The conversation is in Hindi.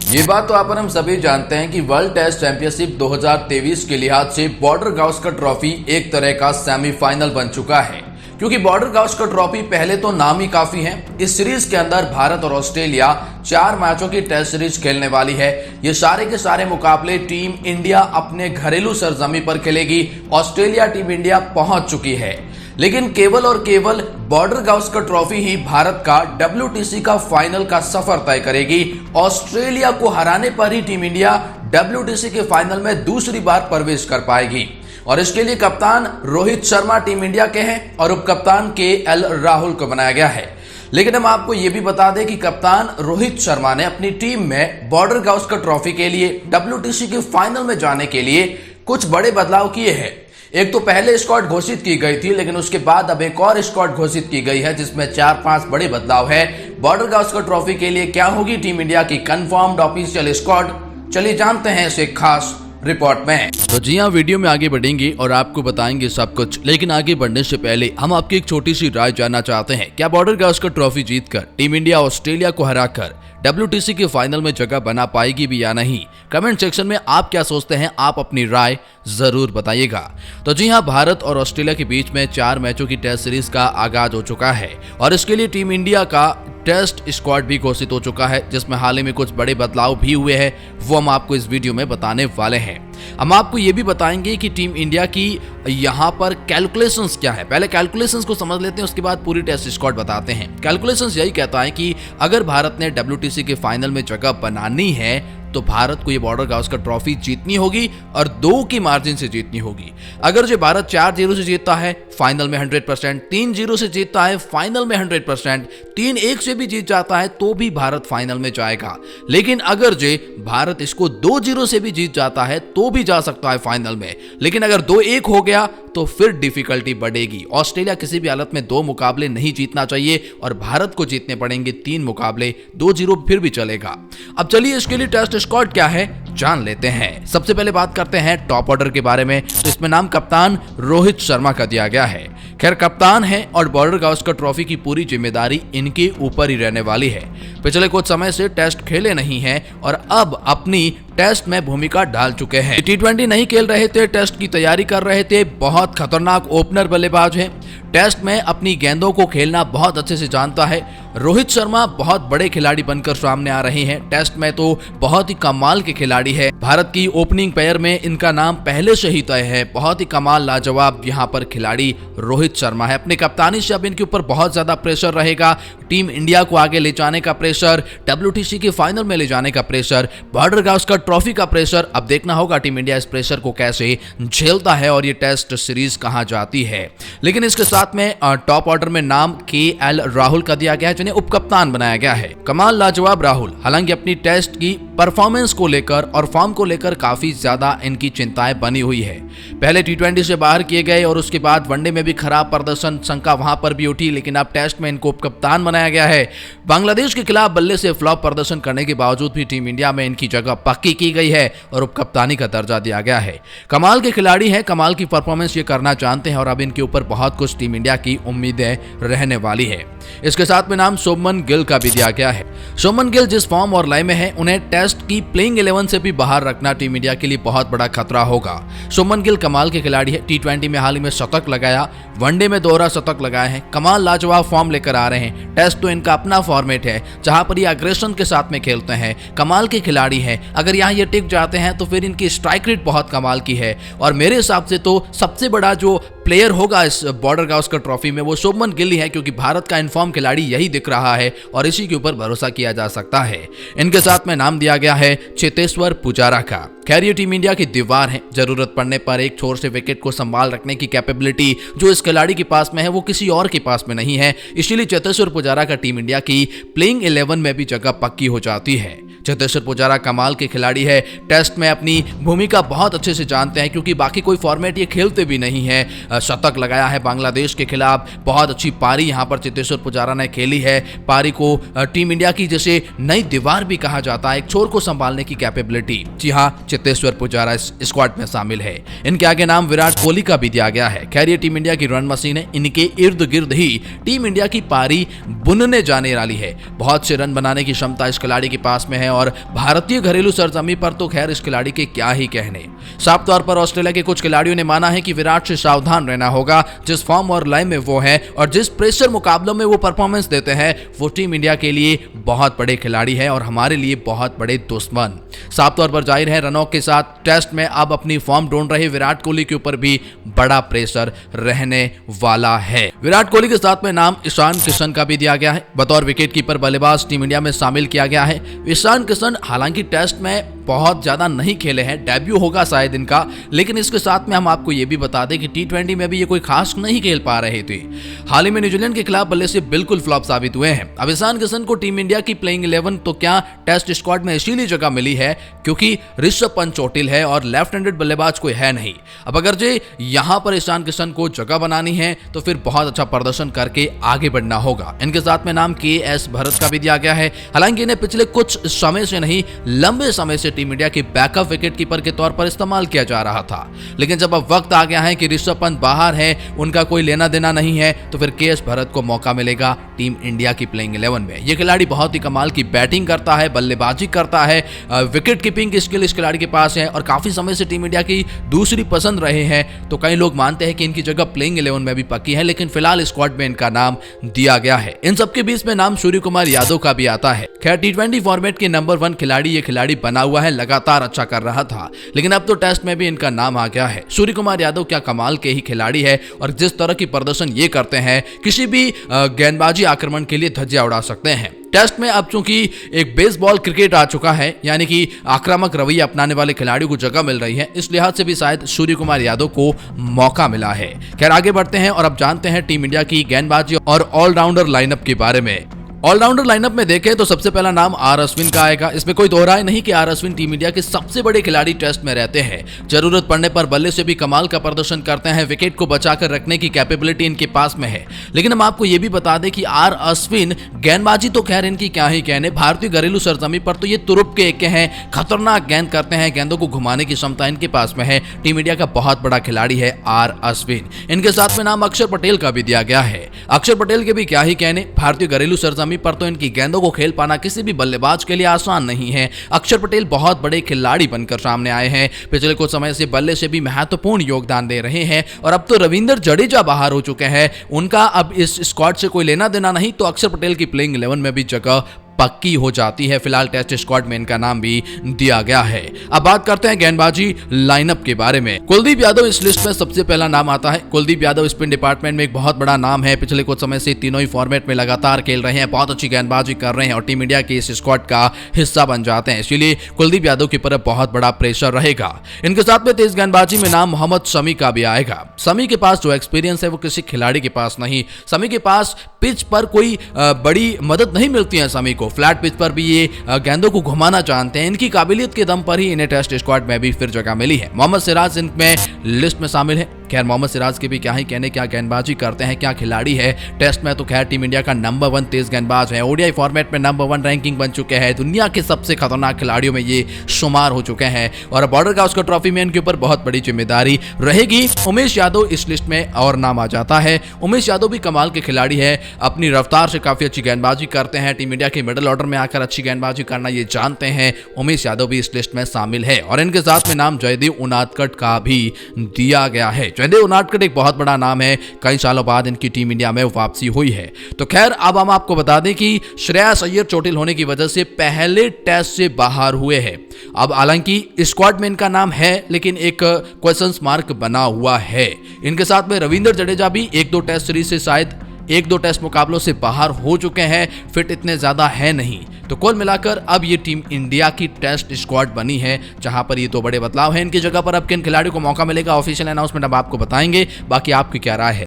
ये बात तो आप और हम सभी जानते हैं कि वर्ल्ड टेस्ट चैंपियनशिप 2023 के लिहाज से बॉर्डर गावस्कर ट्रॉफी एक तरह का सेमीफाइनल बन चुका है, क्योंकि बॉर्डर गावस्कर ट्रॉफी पहले तो नाम ही काफी है। इस सीरीज के अंदर भारत और ऑस्ट्रेलिया 4 मैचों की टेस्ट सीरीज खेलने वाली है। ये सारे के सारे मुकाबले टीम इंडिया अपने घरेलू सरजमी पर खेलेगी। ऑस्ट्रेलिया टीम इंडिया पहुंच चुकी है, लेकिन केवल और केवल बॉर्डर गावस्कर ट्रॉफी ही भारत का WTC का फाइनल का सफर तय करेगी। ऑस्ट्रेलिया को हराने पर ही टीम इंडिया WTC के फाइनल में दूसरी बार प्रवेश कर पाएगी, और इसके लिए कप्तान रोहित शर्मा टीम इंडिया के हैं और उप कप्तान KL राहुल को बनाया गया है। लेकिन हम आपको यह भी बता दें कि कप्तान रोहित शर्मा ने अपनी टीम में बॉर्डर गावस्कर ट्रॉफी के लिए WTC के फाइनल में जाने के लिए कुछ बड़े बदलाव किए हैं। एक तो पहले स्क्वाड घोषित की गई थी, लेकिन उसके बाद अब एक और स्क्वाड घोषित की गई है, जिसमें 4-5 बड़े बदलाव है। बॉर्डर गावस्कर ट्रॉफी के लिए क्या होगी टीम इंडिया की कंफर्म्ड ऑफिशियल स्क्वाड, चलिए जानते हैं इसे खास रिपोर्ट में। तो जी हाँ, वीडियो में आगे बढ़ेंगे और आपको बताएंगे सब कुछ, लेकिन आगे बढ़ने से पहले हम आपकी एक छोटी सी राय जानना चाहते हैं। क्या बॉर्डर गावस्कर ट्रॉफी जीतकर टीम इंडिया ऑस्ट्रेलिया को हराकर WTC के फाइनल में जगह बना पाएगी भी या नहीं? कमेंट सेक्शन में आप क्या सोचते हैं, आप अपनी राय जरूर बताइएगा। तो जी हाँ, भारत और ऑस्ट्रेलिया के बीच में 4 मैचों की टेस्ट सीरीज का आगाज हो चुका है और इसके लिए टीम इंडिया का टेस्ट स्क्वाड भी घोषित हो चुका है, जिसमें हाल ही में कुछ बड़े बदलाव भी हुए हैं, वो हम आपको इस वीडियो में बताने वाले हैं। हम आपको ये भी बताएंगे कि टीम इंडिया की यहाँ पर कैलकुलेशंस क्या है। पहले कैलकुलेशंस को समझ लेते हैं, उसके बाद पूरी टेस्ट स्क्वाड बताते हैं। कैलकुलेशंस यही कहता है कि अगर भारत ने WTC के फाइनल में जगह बनानी है तो भारत को ये बॉर्डर गावस्कर ट्रॉफी जीतनी होगी और 2 की मार्जिन से जीतनी होगी। अगर जो भारत 4-0 से जीतता है फाइनल में 100%, 3-0 से जीतता है फाइनल में 100%, 3-1 से भी जीत जाता है तो भी भारत फाइनल में जाएगा। लेकिन अगर जो भारत इसको 2-0 से भी जीत जाता है तो भी जा सकता है फाइनल में, लेकिन अगर 2-1 हो गया तो फिर डिफिकल्टी बढ़ेगी। ऑस्ट्रेलिया किसी भी हालत में 2 मुकाबले नहीं जीतना चाहिए और भारत को जीतने पड़ेंगे 3 मुकाबले, 2-0 फिर भी चलेगा। अब चलिए इसके लिए टेस्ट स्क्वाड क्या है जान लेते हैं। सबसे पहले बात करते हैं टॉप ऑर्डर के बारे में। तो इसमें नाम कप्तान रोहित शर्मा का दिया गया है। खैर, कप्तान है और बॉर्डर गावस्कर ट्रॉफी की पूरी जिम्मेदारी इनके ऊपर ही रहने वाली है। पिछले कुछ समय से टेस्ट खेले नहीं हैं और अब अपनी टेस्ट में भूमिका डाल चुके हैं। T20 नहीं खेल रहे थे, टेस्ट की तैयारी कर रहे थे। बहुत खतरनाक ओपनर बल्लेबाज है, टेस्ट में अपनी गेंदों को खेलना बहुत अच्छे से जानता है। रोहित शर्मा बहुत बड़े खिलाड़ी बनकर सामने आ रहे हैं। टेस्ट में तो बहुत ही कमाल के खिलाड़ी है। भारत की ओपनिंग पेयर में इनका नाम पहले से ही तय है। बहुत ही कमाल लाजवाब यहाँ पर खिलाड़ी रोहित शर्मा है। अपनी कप्तानी से अब इनके ऊपर बहुत ज्यादा प्रेशर रहेगा। टीम इंडिया को आगे ले जाने का प्रेशर, WTC के फाइनल में ले जाने का प्रेशर, बॉर्डर गावस्कर ट्रॉफी का प्रेशर। अब देखना होगा टीम इंडिया इस प्रेशर को कैसे झेलता है और ये टेस्ट सीरीज कहां जाती है। लेकिन इसके साथ में टॉप ऑर्डर में नाम KL राहुल का दिया गया है, जिन्हें उपकप्तान बनाया गया है। कमाल लाजवाब राहुल हालांकि अपनी टेस्ट की परफॉर्मेंस को लेकर और फॉर्म को लेकर काफी ज्यादा इनकी चिंताएं बनी हुई है। पहले T20 से बाहर किए गए और उसके बाद वनडे में भी खराब प्रदर्शन, शंका वहां पर भी उठी, लेकिन अब टेस्ट में इनको उपकप्तान बनाया गया है। बांग्लादेश के खिलाफ बल्ले से फ्लॉप प्रदर्शन करने के बावजूद भी टीम इंडिया में इनकी जगह पक्की की गई है और उपकप्तानी का दर्जा दिया गया है। कमाल के खिलाड़ी हैं, कमाल की परफॉर्मेंस ये करना जानते हैं और अब इनके ऊपर बहुत कुछ टीम इंडिया की उम्मीदें रहने वाली है। इसके साथ में नाम शुभमन गिल का भी दिया गया है। शुभमन गिल जिस फॉर्म और लय में है, उन्हें टेस्ट की प्लेइंग 11 से भी बाहर रखना टीम इंडिया के लिए बहुत बड़ा खतरा होगा। शुभमन गिल कमाल के खिलाड़ी है। T20 में हाल ही में शतक लगाया, वनडे में दोहरा शतक लगाए हैं। कमाल लाजवाब फॉर्म लेकर आ रहे हैं। टेस्ट तो इनका अपना फॉर्मेट है जहां पर ये अग्रेशन के साथ में खेलते हैं। कमाल के खिलाड़ी हैं। अगर यहाँ ये टिक जाते हैं तो फिर इनकी स्ट्राइक रेट बहुत कमाल की है और मेरे हिसाब से तो सबसे बड़ा जो प्लेयर होगा इस बॉर्डर गावस्कर ट्रॉफी में वो शुभमन गिल ही है, क्योंकि भारत का इनफॉर्म खिलाड़ी यही दिख रहा है और इसी के ऊपर भरोसा किया जा सकता है। इनके साथ में नाम दिया गया है चेतेश्वर पुजारा का। खैर, ये टीम इंडिया की दीवार है। जरूरत पड़ने पर एक छोर से विकेट को संभाल रखने की कैपेबिलिटी जो इस खिलाड़ी के पास में है वो किसी और के पास में नहीं है। इसीलिए चेतेश्वर पुजारा का टीम इंडिया की प्लेइंग 11 में भी जगह पक्की हो जाती है। चेतेश्वर पुजारा कमाल के खिलाड़ी है। टेस्ट में अपनी भूमिका बहुत अच्छे से जानते हैं, क्योंकि बाकी कोई फॉर्मेट ये खेलते भी नहीं है। शतक लगाया है बांग्लादेश के खिलाफ, बहुत अच्छी पारी यहाँ पर चेतेश्वर पुजारा ने खेली है। पारी को टीम इंडिया की जैसे नई दीवार भी कहा जाता है, एक छोर को संभालने की कैपेबिलिटी। जी हाँ, चेतेश्वर पुजारा इस स्क्वाड में शामिल है। इनके आगे नाम विराट कोहली का भी दिया गया है। खैर, ये टीम इंडिया की रन मशीन है। इनके इर्द गिर्द ही टीम इंडिया की पारी बुनने जाने वाली है। बहुत से रन बनाने की क्षमता इस खिलाड़ी के पास में है हैं और भारतीय घरेलू सरजमी पर तो खैर इस खिलाड़ी के क्या ही कहने। साफ तौर पर ऑस्ट्रेलिया के कुछ खिलाड़ियों ने माना है कि विराट से सावधान रहना होगा। जिस फॉर्म और लय में वो है और जिस प्रेशर मुकाबलों में वो परफॉर्मेंस देते हैं, वो टीम इंडिया के लिए बहुत बड़े खिलाड़ी है और हमारे लिए बहुत बड़े दुश्मन। साफ तौर पर जाहिर है रनौक के साथ टेस्ट में अब अपनी फॉर्म ढूंढ रहे विराट कोहली के ऊपर भी बड़ा प्रेशर रहने वाला है। विराट कोहली के साथ में नाम ईशान किशन का भी दिया गया है। बतौर विकेटकीपर बल्लेबाज टीम इंडिया में शामिल किया गया है। ईशान किशन हालांकि टेस्ट में बहुत ज्यादा नहीं खेले हैं, डेब्यू होगा शायद इनका, लेकिन इसके साथ में हम आपको ये भी बता दें कि टी20 में भी ये कोई खास नहीं खेल पा रहे थे। हाल ही में न्यूजीलैंड के खिलाफ बल्ले से बिल्कुल फ्लॉप साबित हुए हैं। अब ईशान किशन को टीम इंडिया की प्लेइंग 11 तो क्या टेस्ट स्क्वाड में इसीलिए जगह मिली है क्योंकि ऋषभ पंत चोटिल है और लेफ्ट हैंडेड बल्लेबाज कोई है नहीं। अब अगर जे यहां पर ईशान किशन को जगह बनानी है तो फिर बहुत अच्छा प्रदर्शन करके आगे बढ़ना होगा। इनके साथ में नाम KS भरत का भी दिया गया है। हालांकि इन्हें पिछले कुछ समय से नहीं, लंबे समय से टीम इंडिया के बैकअप विकेटकीपर के तौर पर इस्तेमाल किया जा रहा था, लेकिन जब अब वक्त आ गया है कि ऋषभ पंत बाहर है, उनका कोई लेना देना नहीं है, तो फिर KS भरत को मौका मिलेगा टीम इंडिया की प्लेइंग 11 में। यह खिलाड़ी बहुत ही कमाल की बैटिंग करता है, बल्लेबाजी करता है, विकेट कीपिंग की स्किल इस खिलाड़ी के पास है और काफी समय से टीम इंडिया की दूसरी पसंद रहे हैं। तो कई लोग मानते हैं कि इनकी जगह प्लेइंग 11 में भी पक्की है, लेकिन फिलहाल स्क्वाड में इनका नाम दिया गया है। इन सबके बीच में नाम सूर्य कुमार यादव का भी आता है। खैर टी20 फॉर्मेट के नंबर 1 खिलाड़ी ये खिलाड़ी बना हुआ है, लगातार अच्छा कर रहा था, लेकिन अब तो टेस्ट में भी इनका नाम आ गया है। सूर्य कुमार यादव क्या कमाल के ही खिलाड़ी है और जिस तरह की प्रदर्शन ये करते हैं, किसी भी गेंदबाजी आक्रमण के लिए धज्जियां उड़ा सकते हैं। टेस्ट में अब चूंकि एक बेसबॉल क्रिकेट आ चुका है, यानी कि आक्रामक रवैया अपनाने वाले खिलाड़ियों को जगह मिल रही है, इस लिहाज से भी शायद सूर्य कुमार यादव को मौका मिला है। खैर आगे बढ़ते हैं और अब जानते हैं टीम इंडिया की गेंदबाजी और ऑलराउंडर लाइनअप के बारे में। ऑलराउंडर लाइनअप में देखें तो सबसे पहला नाम आर अश्विन का आएगा। इसमें कोई दो राय नहीं कि आर अश्विन टीम इंडिया के सबसे बड़े खिलाड़ी टेस्ट में रहते हैं। जरूरत पड़ने पर बल्ले से भी कमाल का प्रदर्शन करते हैं, विकेट को बचाकर रखने की कैपेबिलिटी इनके पास में है। लेकिन हम आपको यह भी बता दें कि आर अश्विन गेंदबाजी तो खैर इनकी क्या ही कहने, भारतीय घरेलू सरजमी पर तो ये तुरुप के एक हैं, खतरनाक गेंद करते हैं, गेंदों को घुमाने की क्षमता इनके पास में है। टीम इंडिया का बहुत बड़ा खिलाड़ी है आर अश्विन। इनके साथ में नाम अक्षर पटेल का भी दिया गया है। अक्षर पटेल के भी क्या ही कहने, भारतीय घरेलू सरजमी पर तो इनकी गेंदों को खेल पाना किसी भी बल्लेबाज के लिए आसान नहीं है। अक्षर पटेल बहुत बड़े खिलाड़ी बनकर सामने आए हैं, पिछले कुछ समय से बल्ले से भी महत्वपूर्ण योगदान दे रहे हैं और अब तो रविंद्र जडेजा बाहर हो चुके हैं, उनका अब इस स्क्वाड से कोई लेना देना नहीं, तो अक्षर पटेल की प्लेइंग 11 में भी जगह पक्की हो जाती है। फिलहाल टेस्ट स्क्वाड में इनका नाम भी दिया गया है। अब बात करते हैं गेंदबाजी लाइनअप के बारे में। कुलदीप यादव इस लिस्ट में सबसे पहला नाम आता है। कुलदीप यादव स्पिन डिपार्टमेंट में एक बहुत बड़ा नाम है, पिछले कुछ समय से तीनों ही फॉर्मेट में लगातार खेल रहे हैं, बहुत अच्छी गेंदबाजी कर रहे हैं और टीम इंडिया के इस स्क्वाड का हिस्सा बन जाते हैं, इसलिए कुलदीप यादव के ऊपर बहुत बड़ा प्रेशर रहेगा। इनके साथ में तेज गेंदबाजी में नाम मोहम्मद शमी का भी आएगा। शमी के पास जो एक्सपीरियंस है वो किसी खिलाड़ी के पास नहीं। शमी के पास पिच पर कोई बड़ी मदद नहीं मिलती है। शमी को फ्लैट पिच पर भी ये गेंदों को घुमाना जानते हैं, इनकी काबिलियत के दम पर ही इन्हें टेस्ट स्क्वाड में भी फिर जगह मिली है। मोहम्मद सिराज इनमें लिस्ट में शामिल है। खैर मोहम्मद सिराज के भी क्या ही कहने, क्या गेंदबाजी करते हैं, क्या खिलाड़ी है। टेस्ट में तो खैर टीम इंडिया का नंबर 1 तेज गेंदबाज है, ओडीआई फॉर्मेट में नंबर 1 रैंकिंग बन चुके हैं, दुनिया के सबसे खतरनाक खिलाड़ियों में ये शुमार हो चुके हैं और बॉर्डर गावस्कर ट्रॉफी में इनके ऊपर बहुत बड़ी जिम्मेदारी रहेगी। उमेश यादव इस लिस्ट में और नाम आ जाता है। उमेश यादव भी कमाल के खिलाड़ी है, अपनी रफ्तार से काफी अच्छी गेंदबाजी करते हैं, टीम इंडिया के मिडिल ऑर्डर में आकर अच्छी गेंदबाजी करना ये जानते हैं। उमेश यादव भी इस लिस्ट में शामिल है और इनके साथ में नाम जयदेव उनादकट का भी दिया गया है। जयदेव उनादकट एक बहुत बड़ा नाम है, कई सालों बाद इनकी टीम इंडिया में वापसी हुई है। तो खैर अब हम आपको बता दें कि श्रेयस अय्यर चोटिल होने की वजह से पहले टेस्ट से बाहर हुए हैं। अब हालांकि स्क्वाड में इनका नाम है, लेकिन एक क्वेश्चन मार्क बना हुआ है। इनके साथ में रविंद्र जडेजा भी 1-2 टेस्ट सीरीज से शायद 1-2 टेस्ट मुकाबलों से बाहर हो चुके हैं, फिट इतने ज्यादा है नहीं। तो कुल मिलाकर अब ये टीम इंडिया की टेस्ट स्क्वाड बनी है, जहां पर ये 2 बड़े बदलाव हैं। इनकी जगह पर अब किन खिलाड़ियों को मौका मिलेगा, ऑफिशियल अनाउंसमेंट अब आपको बताएंगे। बाकी आपकी क्या राय है?